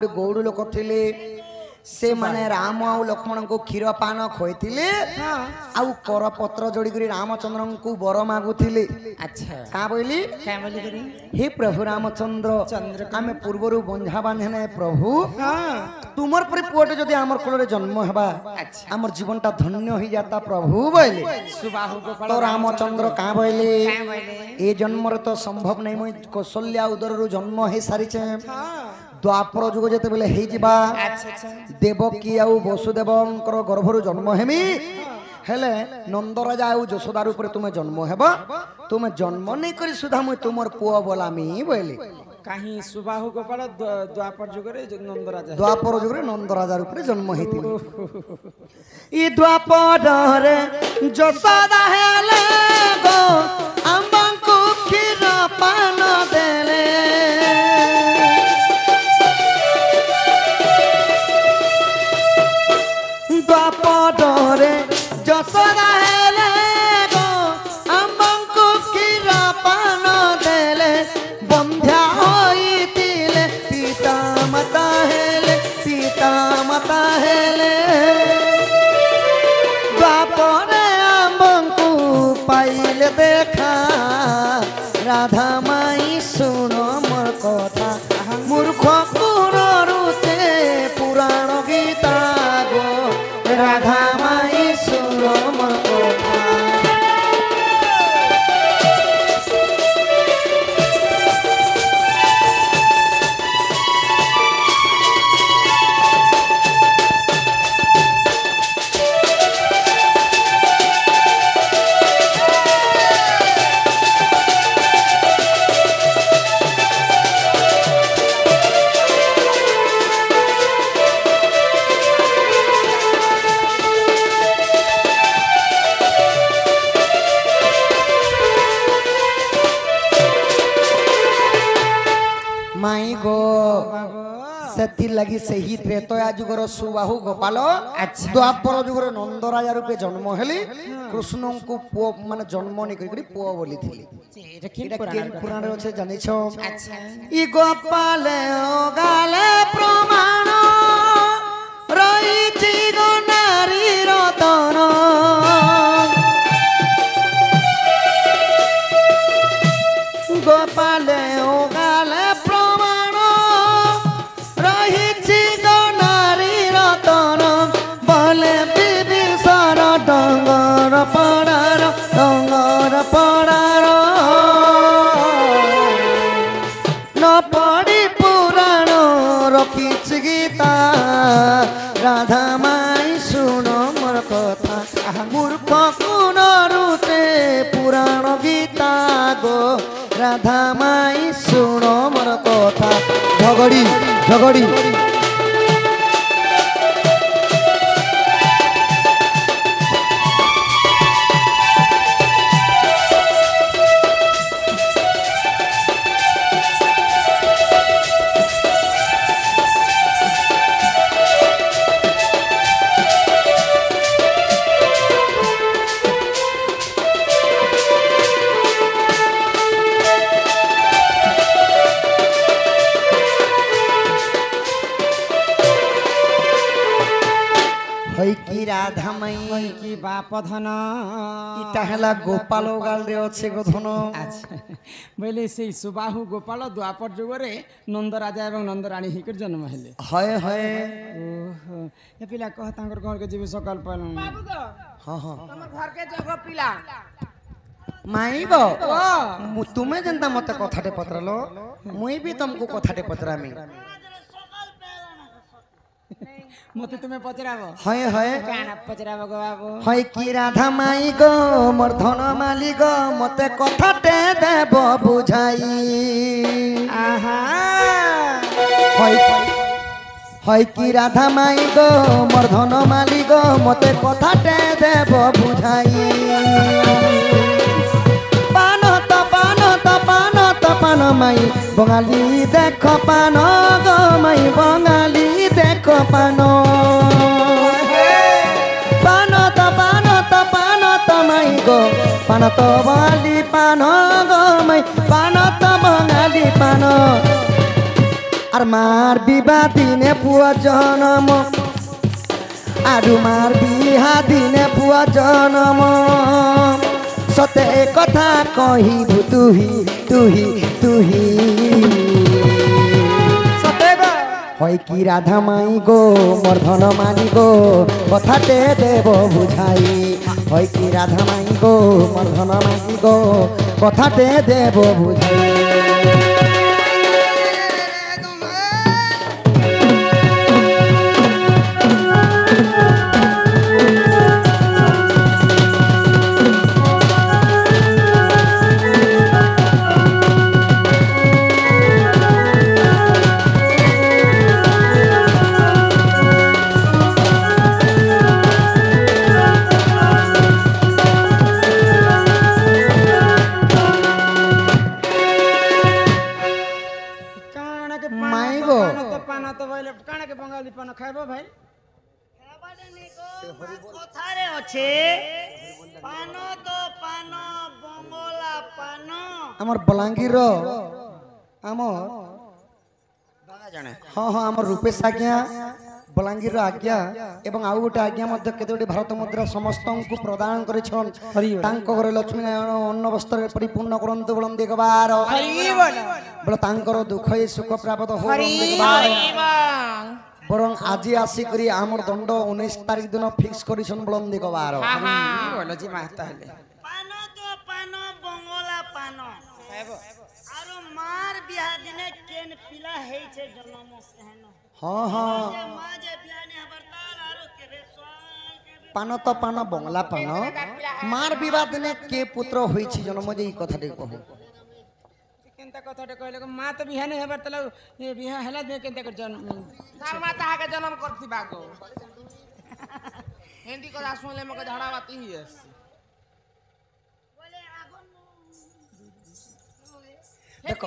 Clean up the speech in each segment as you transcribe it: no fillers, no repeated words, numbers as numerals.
गौड़ लोक थे से माने राम आउ लक्ष्मण को क्षीर पान खोईले आउ करपत्र जोड़ी रामचंद्र को बर मागुले। अच्छा क्या बोली हे प्रभु रामचंद्र आम पूर्वर बंधा बांधे प्रभु तुमर पर पुअटे जदि आमर कोल जन्म हेबा आमर जीवन टा धन्य हो जाता प्रभु बोले। तो रामचंद्र क्या बोले ए जन्म तो संभव नहीं मुई कौशल्या उदर जन्म हो सारी द्वापर जुग जिते बेले देवकी आउ वसुदेवंकर गर्भरु जन्म हेमी हेले नंदराजा आउ यशोदा रूप तुम जन्म हेब तुम जन्म नहीं करी सुधा मुई तुमर पुआ बोलामी बोले। कहीं सुबाहु गोपाल द्वापर जुगरे नंदराजा रूप जन्म हेतिले ई द्वापर रे यशोदा हेले गो अम्बांकु क्षीर पान देले द्वापरे यशोदा हेले गो अम्बांकु क्षीर पान देले बंध्या होइतिले पिता माता हेले द्वापरे अम्बांकु पाइले देखा राधा माई सुनो मोर कथा मूर्ख कुरुते पुराण गीता गो राधा माई सुनो मोर कथा। माई गो सेथि लगी सही त्रेतया जुगर सुबाहु गोपाल द्वापर जुगर नंदराजा रूपे जन्म हेली कृष्ण को पुओ माने जन्म नहीं करी पुओ बोली थिली पुराण रे अछि जानि छ। ई गोपाल गाले प्रमाण रहिछि गो नारी रतन गोपाल गाले डंगर पड़ार न पड़ी पुराण रखिछ गीता राधा माई सुनो मोर कथा मूर्ख कुन रुचे पुराण गीता गो राधा माई सुनो मोर कथा। झगड़ी झगड़ी राधा मई की बाप धन इटा हला गोपाल गाल रे अच्छे गो धन। अच्छा बोले से सुबाहु गोपाल द्वापर जुगरे नंद राजा एवं नंद रानी हिकर जन्म हेले हाय हाय ओहो ए पिला कह तांकर घर के जीवे सकाल पाल बाबू गो हां हां हमर घर के जगह पिला माई गो तुमे जनता मते कथाटे पत्रलो मुई भी तुमको कथाटे पत्रामी मते तुम्हें पचराबो हाय हाय काना पचराबो गो बाबू हाय की राधा माई गो मोर धन माली गो मते कथाटे देब बुझाई आहा हाय हाय की राधा माई गो मोर धन माली गो मते कथाटे देब बुझाई पान माई बंगाली देख पान गो माई बंगाली देख पान माई गो पान तो बाली पान गो माई पान तो बंगाली पान আর মার বিবাহ দিনে পুয়া জনম আরু মার বিহা দিনে পুয়া জনম সতে কথা কহিবু তুহি তুহি তুহি সতে হয় কি রাধা মাই গো মোর ধন মানি গো কথাতে দেব বুঝাই হয় কি রাধা মাই গো মোর ধন মানি গো কথাতে দেব বুঝাই খাইব ভাই কথারে আছে পান তো পান বঙ্গলা পান আমার বলাঙ্গীর আমার হ্যাঁ হ্যাঁ আমার রূপেশ আজ্ঞা বলাঙ্গীর আজ্ঞା এবং ଆଉ ଗୋଟେ ଆଜ୍ଞା ମଧ୍ୟ କେତୋଟି ଭାରତ ମୁଦ୍ରା ସମସ୍ତଙ୍କୁ ପ୍ରଦାନ କରିଛନ୍ତି ତାଙ୍କ ଘରେ ଲକ୍ଷ୍ମୀ ନାରାୟଣ ଅନ୍ନ ବସ୍ତ୍ରରେ ପରିପୂର୍ଣ୍ଣ କରନ୍ତୁ ବୋଲନ୍ତି ଏକବାର ବୋଲେ ତାଙ୍କର ଦୁଃଖ ଏ ସୁଖ ପ୍ରାପ୍ତ ହଉ বরং আজি আসি করি আমার দণ্ড 19 তারিখ দিন ফিক্স করিছন বলন্দি কবার বলো জি মা তাহলে পান তো পান বঙ্গলা পান আর মার বিয়া দিনে কেন পিলা হেইছে জন্ম কেন হ্যাঁ হ্যাঁ মা যে বিয়া নে হবার তার আর কেবে সোয়াল পান তো পান বংলা পান মার বিবাহ দিনে কে পুত্র হইছি জন্ম যে এই কথাটি কহু কেনতা কথাটা কইলে মা তো বিহা নাই হবার তলা বিহা হেলা দে কেনতা কর জন্ম তার মা তাহাকে জন্ম করতি বাগো হিন্দি কথা শুনলে মকে ঝাড়া বাতি হিয়েছি বলে আগুন দেখো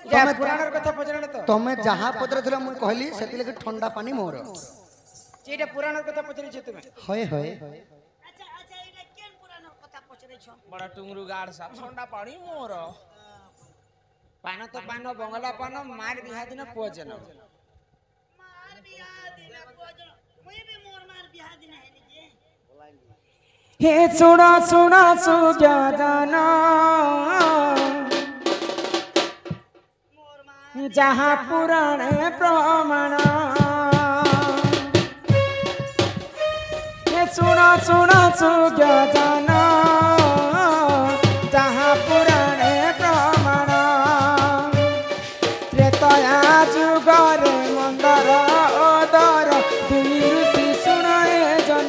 তুমি পুরাণের কথা পছরে তো তুমি যাহা পদরে থিলা মুই কইলি সেতি লাগি ঠান্ডা পানি মোর যেটা পুরাণের কথা পছরেছ তুমি হয় হয় আচ্ছা আচ্ছা এটা কেন পুরানোর কথা পছরেছ বড় টুংরু গাড় সা ঠান্ডা পানি মোর পান তো পান বঙ্গলা পান মার বিহা দিন পছন মার বিয়া দিনে পজন মুই বি মোর মার বিয়া দিনে হেনি যে হে সুনা সুনা সুজা জানা মোর মা যাহা পুরাণে প্রমাণ হে সুনা সুনা সুজা জানা যাহা পুরাণে প্রমাণ ত্রেতয়া যুগরে মন্দর ওদর দুই ঋষি শুনায়ে জন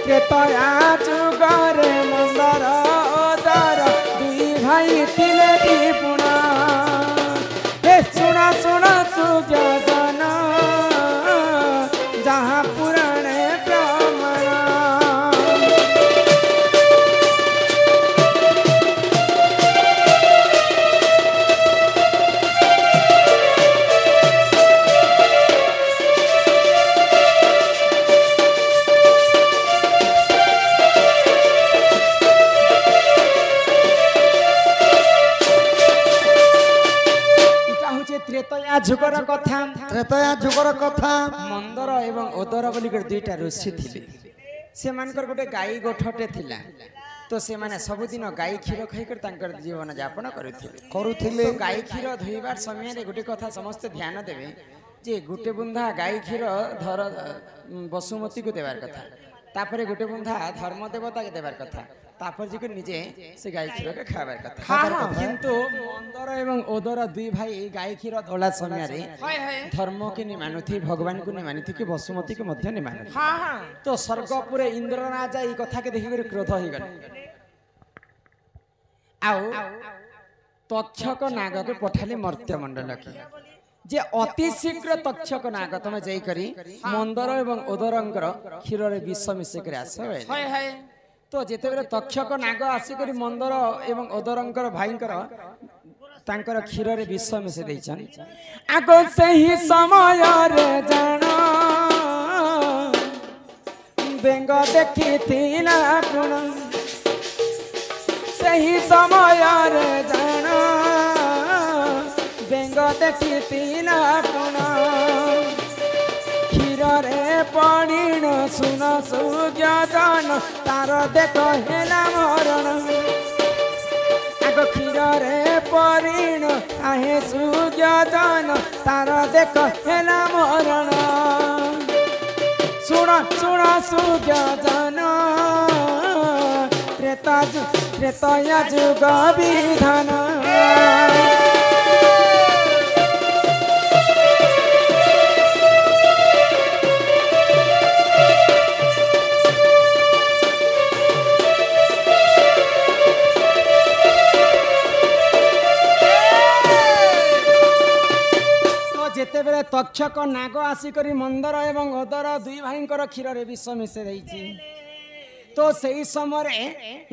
ত্রেতয়া যুগরে মন্দর ওদর দুই ভাই ଥିଲେ টিপুଣା হে শুনা শুনা সুজা জানা যাহা পুরাণে প্রমাণ ত্রেতয়া যুগর কথা ত্রেতয়া যুগর কথা মন্দর এবং ওদর বলি দুইটা ঋষি ଥିଲେ সেমানকর গোটে গাଈ ଗୋଠଟେ ଥିଲା ତ ସେମାନେ ସବୁଦିନ ଗାଈ କ୍ଷୀର ଖାଇକରି ତାଙ୍କର ଜୀବନ ଯାପନ କରୁଥିଲେ ଗାଈ କ୍ଷୀର ଧୋଇବାର ସମୟରେ ଗୋଟେ କଥା ସମସ୍ତେ ଧ୍ୟାନ ଦେବେ ଯେ ଗୋଟେ ବୁନ୍ଦା ଗାଈ କ୍ଷୀର ଧର ବସୁମତୀକୁ ଦେବାର କଥା ତାପରେ ଗୋଟେ ବୁନ୍ଦା ଧର୍ମ ଦେବତାକୁ ଦେବାର କଥା ତାପରେ ଯେ ନିଜେ ସେ ଗାଈ କ୍ଷୀରকে ଖାଇବାର କଥା କିନ୍ତୁ ମନ୍ଦର ଏବଂ ଓଦର ଦୁଇ ଭାଇ ଗାଈ କ୍ଷୀର ଧୋଲା ସମୟରେ ଧର୍ମକୁ ନି ମାନୁଥି ଭଗବାନକୁ ନି ମାନୁଥି କି ବସୁମତୀକୁ ମଧ୍ୟ ନି ମାନୁଥି ତ ସ୍ୱର୍ଗପୁରେ ଇନ୍ଦ୍ର ରାଜା এই কথাকে ଦେଖିକରି କ୍ରୋଧ ହେଇଗଲେ ଆଉ ତକ୍ଷକ ନାଗକୁ ପଠାଲି ମର୍ତ୍ତ୍ୟ ମଣ୍ଡଳକୁ যে অতি শীঘ্র তক্ষক নাগ তুমি যাইকরি মন্দর এবং ওদরঙ্কর ক্ষীরের বিষ মিশিকি আস তো যেতবে তক্ষক নাগ আসিকরি মন্দর এবং ওদরঙ্কর ভাইঙ্কর তাঙ্কর ক্ষীরের বিষ মিশি দিয়েছেন আগ সেই সমୟରେ জাণ বেঙ্গ দেখিলা কোণ সেই সমୟରେ জাণ বেঙ্গ देखी तीन पुण क्षीर रे पड़िण सुन सुज्ञान तार देख हेला मरण आग क्षीर रे पड़िण आहे सुज्ञान तार देख हेला मरण सुण सुण सुज्ञान त्रेतया जुग विधान जेतेबेले तक्षक नाग आसिकरी मंदर एवं अदर दुई भाईंकर क्षीर रे विष मिसे देइछि तो सही समय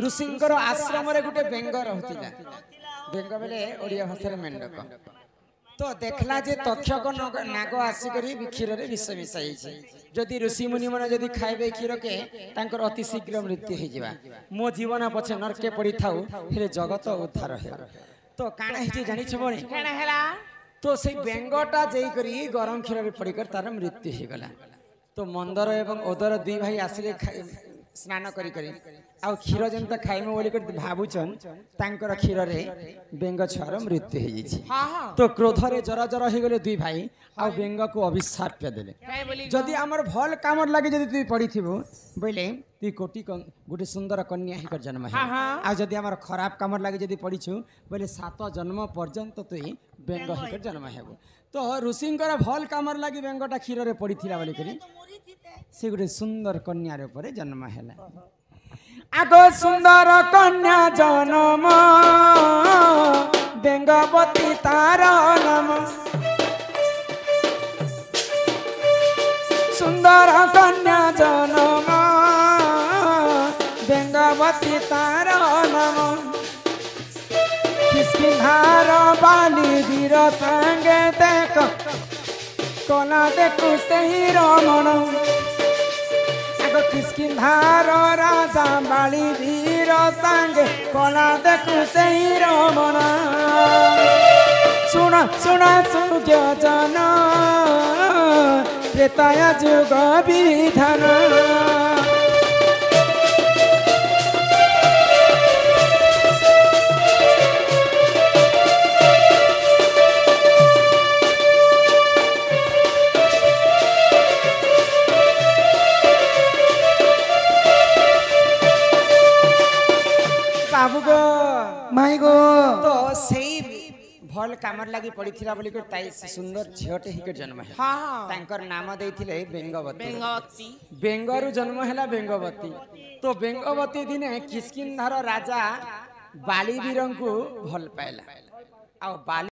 ऋषिंकर आश्रम रे गुटे बेंग रहतिला बेंग बेले ओडिया भाषा मेंढक तो देखला जे तक्षक नाग आसिकरी क्षीर रे विष मिसाइछि जदि ऋषि मुनि मन जदि खाइबे क्षीर के तांकर अति शीघ्र मृत्यु हो जिबा मो जीवन पछे नरके पड़ी थाउ हेले जगत उद्धार हे तो काना हिची जानि छबनी केना हेला तो से बेंगटा जई करी गरम क्षीर रे पड़ी कर तार मृत्यु हो गला तो मंदर एवं ओदर दुई भाई आसिले स्नान करी करी आ क्षीर जेंता खाइमो बोली कर भाबुचन तांकर क्षीर रे बेंग छुआर मृत्यु हो जाइछि तो क्रोध रे जरा जरा हो गले दुई भाई आ बेंग को अभिशाप पे देले जदि हमर भल कामर लागे जदि तू पड़ी थिबो बोले तू कोटी गुटे सुंदर कन्या ही कर जन्म है आ जदि हमर खराब कामर लागे जदि पड़ीछु बोले 7 जन्म पर्यंत तू बेंग ही कर जन्म हेबो तो ऋषिंकर भल कामर लागी बेंगटा क्षीर रे पड़ी थिला बोली करी से गुटे सुंदर कन्या रे ऊपर जन्म हैला आगो सुंदर कन्या जन्म बेंगवती तार नाम सुंदर कन्या जन्म बेंगवती तार नाम किसकिंधार बाली वीर संगे देख कोना देखु सही रमण आगो किसकिंधार राजा बाली वीर संगे कोना देखु सही रमण सुन सुन सुज्ञान त्रेतया जुग विधान बाबू गो माई गो तो सही भल कामर लागी पड़ी थिला बोली कर ताई सुंदर झियोटे ही के जन्म है तांकर नाम देइथिले बेंगवती बेंगरु जन्म हैला बेंगवती तो बेंगवती दिने किसकिंधार राजा बाली वीरंकु भल पाइला आ बाली